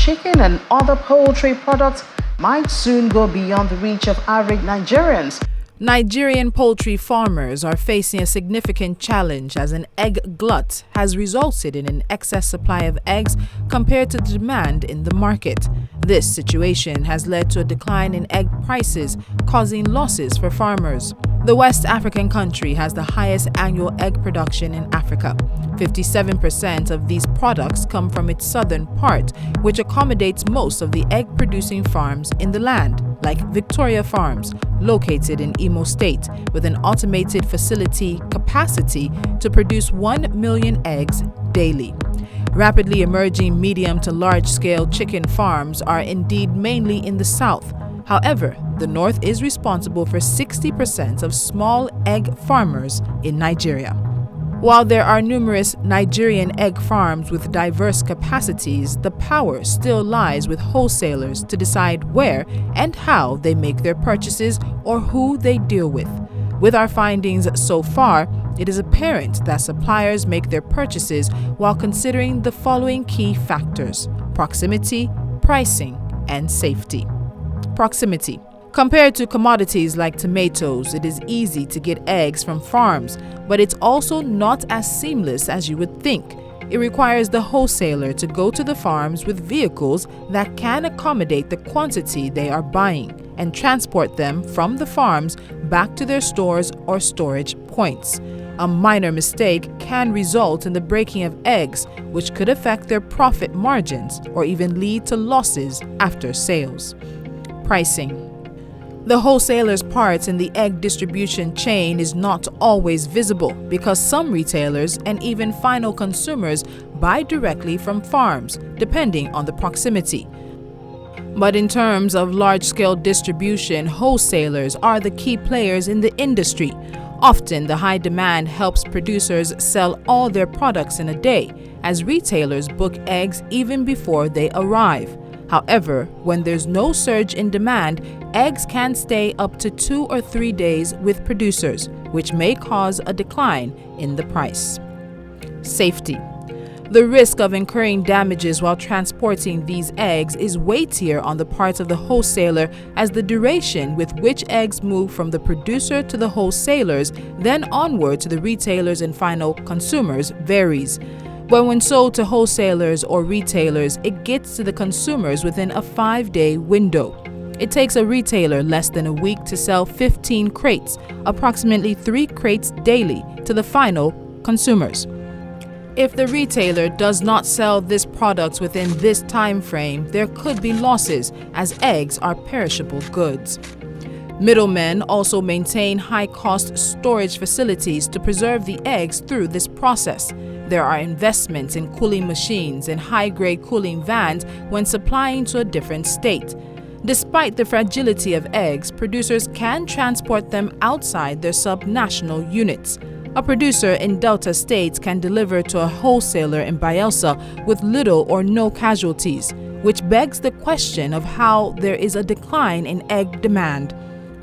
chicken and other poultry products might soon go beyond the reach of average Nigerians. Nigerian poultry farmers are facing a significant challenge as an egg glut has resulted in an excess supply of eggs compared to the demand in the market. This situation has led to a decline in egg prices, causing losses for farmers. The West African country has the highest annual egg production in Africa. 57% of these products come from its southern part, which accommodates most of the egg-producing farms in the land, like Victoria Farms, located in Imo State, with an automated facility capacity to produce 1 million eggs daily. Rapidly emerging medium to large-scale chicken farms are indeed mainly in the south. However, the north is responsible for 60% of small egg farmers in Nigeria. While there are numerous Nigerian egg farms with diverse capacities, the power still lies with wholesalers to decide where and how they make their purchases or who they deal with. With our findings so far, it is apparent that suppliers make their purchases while considering the following key factors: proximity, pricing, and safety. Proximity. Compared to commodities like tomatoes, it is easy to get eggs from farms, but it's also not as seamless as you would think. It requires the wholesaler to go to the farms with vehicles that can accommodate the quantity they are buying and transport them from the farms back to their stores or storage points. A minor mistake can result in the breaking of eggs, which could affect their profit margins or even lead to losses after sales. Pricing. The wholesaler's part in the egg distribution chain is not always visible because some retailers and even final consumers buy directly from farms, depending on the proximity. But in terms of large-scale distribution, wholesalers are the key players in the industry. Often, the high demand helps producers sell all their products in a day, as retailers book eggs even before they arrive. However, when there's no surge in demand, eggs can stay up to 2 or 3 days with producers, which may cause a decline in the price. Safety. The risk of incurring damages while transporting these eggs is weightier on the part of the wholesaler, as the duration with which eggs move from the producer to the wholesalers, then onward to the retailers and final consumers, varies. But when sold to wholesalers or retailers, it gets to the consumers within a 5-day window. It takes a retailer less than a week to sell 15 crates, approximately 3 crates daily, to the final consumers. If the retailer does not sell this product within this time frame, there could be losses, as eggs are perishable goods. Middlemen also maintain high-cost storage facilities to preserve the eggs through this process. There are investments in cooling machines and high-grade cooling vans when supplying to a different state. Despite the fragility of eggs, producers can transport them outside their subnational units. A producer in Delta states can deliver to a wholesaler in Bayelsa with little or no casualties, which begs the question of how there is a decline in egg demand.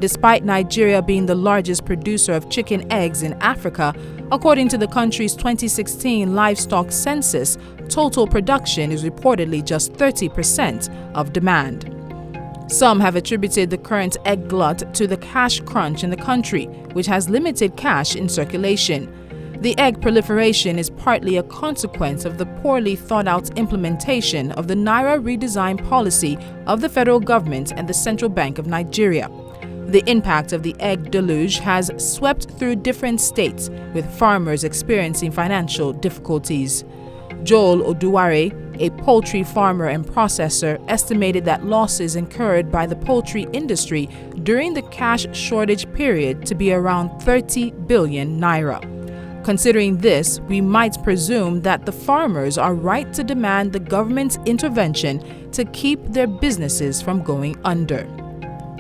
Despite Nigeria being the largest producer of chicken eggs in Africa, according to the country's 2016 livestock census, total production is reportedly just 30% of demand. Some have attributed the current egg glut to the cash crunch in the country, which has limited cash in circulation. The egg proliferation is partly a consequence of the poorly thought-out implementation of the Naira redesign policy of the federal government and the Central Bank of Nigeria. The impact of the egg deluge has swept through different states, with farmers experiencing financial difficulties. Joel Oduware, a poultry farmer and processor, estimated that losses incurred by the poultry industry during the cash shortage period to be around 30 billion naira. Considering this, we might presume that the farmers are right to demand the government's intervention to keep their businesses from going under.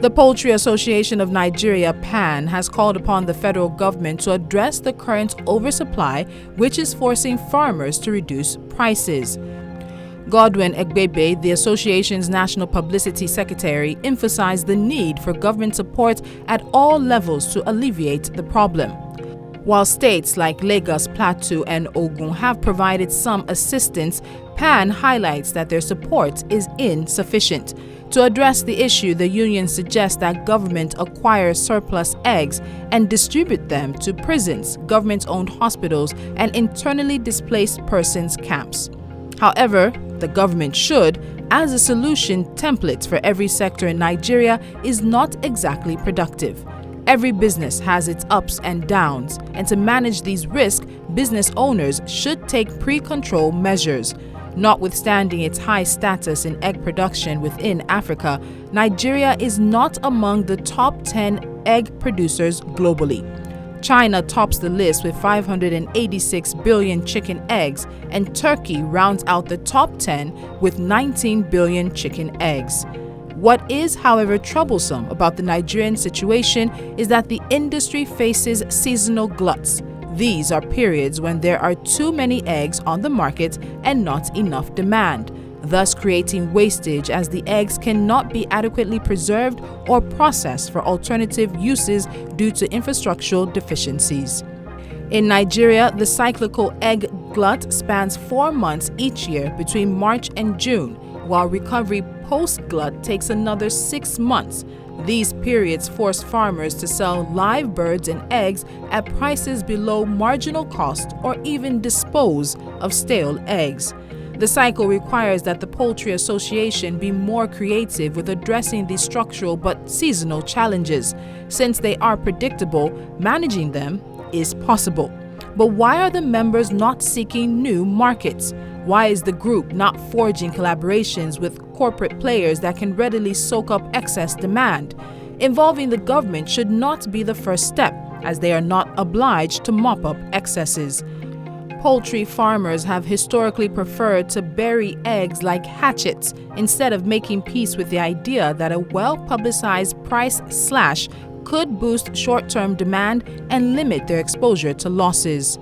The Poultry Association of Nigeria, PAN, has called upon the federal government to address the current oversupply, which is forcing farmers to reduce prices. Godwin Egbebe, the association's national publicity secretary, emphasized the need for government support at all levels to alleviate the problem. While states like Lagos, Plateau, and Ogun have provided some assistance, PAN highlights that their support is insufficient. To address the issue, the union suggests that government acquire surplus eggs and distribute them to prisons, government-owned hospitals, and internally displaced persons camps. However, the government should, as a solution template for every sector in Nigeria, is not exactly productive. Every business has its ups and downs, and to manage these risks, business owners should take pre-control measures. Notwithstanding its high status in egg production within Africa, Nigeria is not among the top 10 egg producers globally. China tops the list with 586 billion chicken eggs, and Turkey rounds out the top 10 with 19 billion chicken eggs. What is, however, troublesome about the Nigerian situation is that the industry faces seasonal gluts. These are periods when there are too many eggs on the market and not enough demand, thus creating wastage as the eggs cannot be adequately preserved or processed for alternative uses due to infrastructural deficiencies. In Nigeria, the cyclical egg glut spans 4 months each year between March and June, while recovery post-glut takes another 6 months. These periods force farmers to sell live birds and eggs at prices below marginal cost or even dispose of stale eggs. The cycle requires that the Poultry Association be more creative with addressing these structural but seasonal challenges. Since they are predictable, managing them is possible. But why are the members not seeking new markets? Why is the group not forging collaborations with corporate players that can readily soak up excess demand? Involving the government should not be the first step, as they are not obliged to mop up excesses. Poultry farmers have historically preferred to bury eggs like hatchets instead of making peace with the idea that a well-publicized price slash could boost short-term demand and limit their exposure to losses.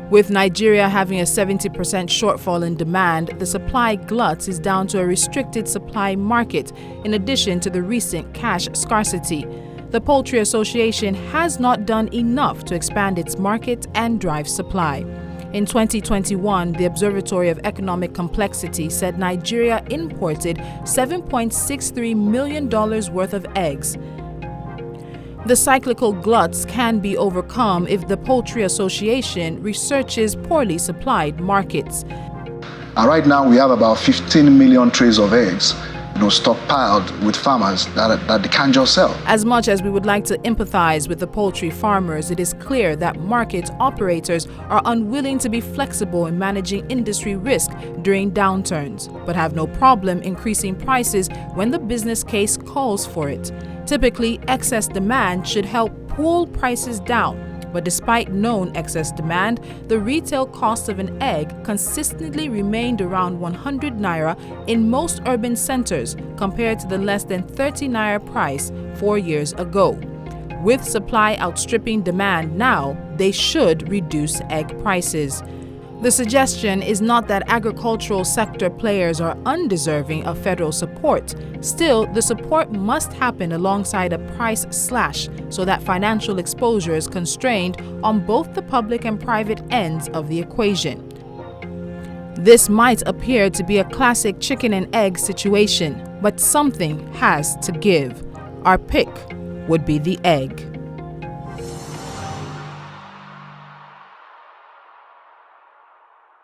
With Nigeria having a 70% shortfall in demand, the supply glut is down to a restricted supply market, in addition to the recent cash scarcity. The Poultry Association has not done enough to expand its market and drive supply. In 2021, the Observatory of Economic Complexity said Nigeria imported $7.63 million worth of eggs. The cyclical gluts can be overcome if the Poultry Association researches poorly supplied markets. Right now we have about 15 million trays of eggs, stockpiled with farmers that they can't just sell. As much as we would like to empathize with the poultry farmers, it is clear that market operators are unwilling to be flexible in managing industry risk during downturns, but have no problem increasing prices when the business case calls for it. Typically, excess demand should help pull prices down. But despite known excess demand, the retail cost of an egg consistently remained around 100 naira in most urban centers compared to the less than 30 naira price 4 years ago. With supply outstripping demand now, they should reduce egg prices. The suggestion is not that agricultural sector players are undeserving of federal support. Still, the support must happen alongside a price slash so that financial exposure is constrained on both the public and private ends of the equation. This might appear to be a classic chicken and egg situation, but something has to give. Our pick would be the egg.